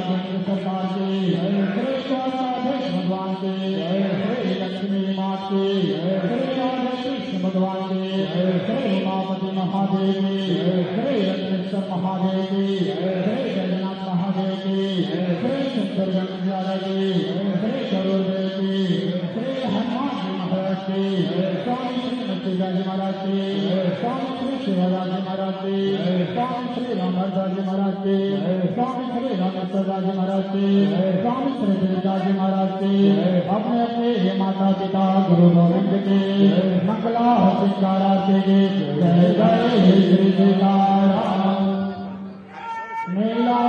राजेंद्र सरकार की श्री द्वारकाधीश भगवान की श्री लक्ष्मी माँ की श्री राधे कृष्ण भगवान की श्री उमापति महादेव की श्री रत्नेश्वर महादेव की श्री जगन्नाथ महादेव की श्री शंकर गणेश की श्री करोड़देव की श्री हनुमान जी महाराज की स्वामी श्री नरसिंह जी महाराज की स्वामी श्री शिवराज जी महाराज की स्वामी श्री रामदास जी महाराज की स्वामी श्री रामेश्वर जी महाराज की स्वामी श्री देवदास जी महाराज की अपने अपने माता पिता गुरु गोविंद के मंगला सिंगारा के जय जय श्री सीताराम मेला